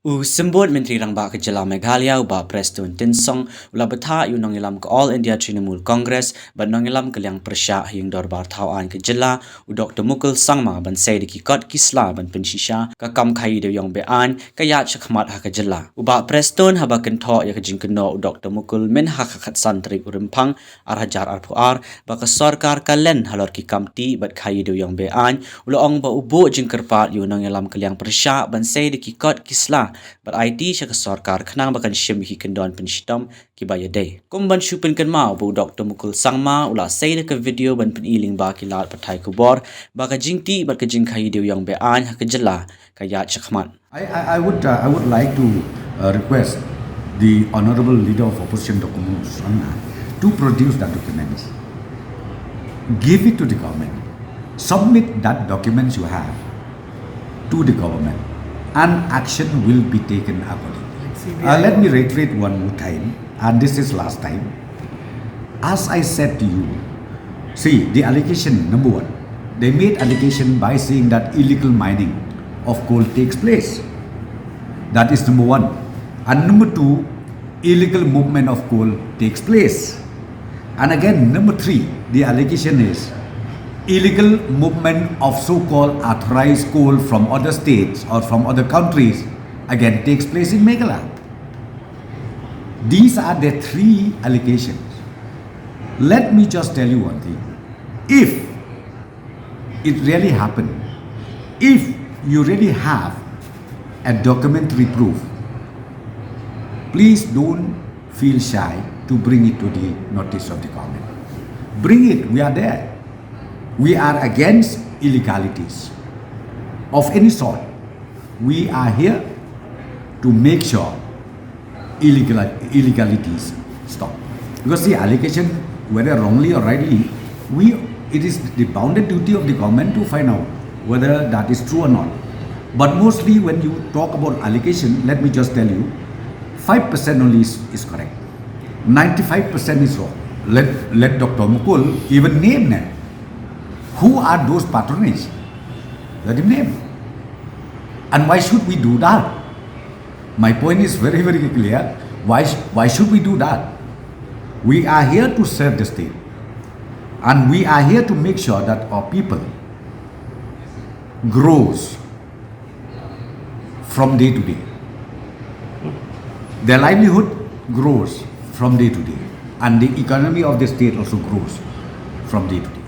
Sembut Menteri Rangba Kejala Meghalaya uba Prestone Tinsong ula betha yu nongilam ke All India Trinamool Congress ban nongilam ke liang persya yung dorbar tauan Kejala u Dr. Mukul sangma ban say dikikot kisla ban pynshisha ka kam khaïi dewïong beaiñ ka yat shakmat ha Kejala uba Prestone haba kentho ya kejing keno u Dr. Mukul min ha khakat santrik urimpang arhajar arpuar ba ka sarkar ka len halor ki kamti bat khaïi dewïong beaiñ ula ong ba ubo jing kerpat yu nongilam ke liang persya ban say dikikot kisla but IT siya ka sarkar kanang bakan shim hi kendon penshitam ki bayade kumban shupin kan mau bu Dr. Mukul sangma ula say ka video ban peniling ba kilat patai kubor ba ka jingti ba ka jing khaïi dewïong beaiñ ha Kejala ka yat shakmat. I would like to request the Honorable Leader of Opposition Dr. Mukul Sangma to produce that documents, give it to the government, submit that documents you have to the government, and action will be taken accordingly. Let me reiterate one more time, and this is last time. As I said to you, see the allegation number one, they made allegation by saying that illegal mining of coal takes place. That is number one. And number two, illegal movement of coal takes place. And again, number three, the allegation is illegal movement of so-called authorized coal from other states or from other countries again takes place in Meghalaya. These are the three allegations. Let me just tell you one thing. If it really happened, if you really have a documentary proof, please don't feel shy to bring it to the notice of the government. Bring it, we are there. We are against illegalities of any sort. We are here to make sure illegalities stop. Because the allegation, whether wrongly or rightly, it is the bounded duty of the government to find out whether that is true or not. But mostly when you talk about allegation, let me just tell you, 5% only is correct. 95% is wrong. Let Dr. Mukul even name them. Who are those patronage? Let him name. And why should we do that? My point is very, very clear. Why should we do that? We are here to serve the state. And we are here to make sure that our people grows from day to day. Their livelihood grows from day to day. And the economy of the state also grows from day to day.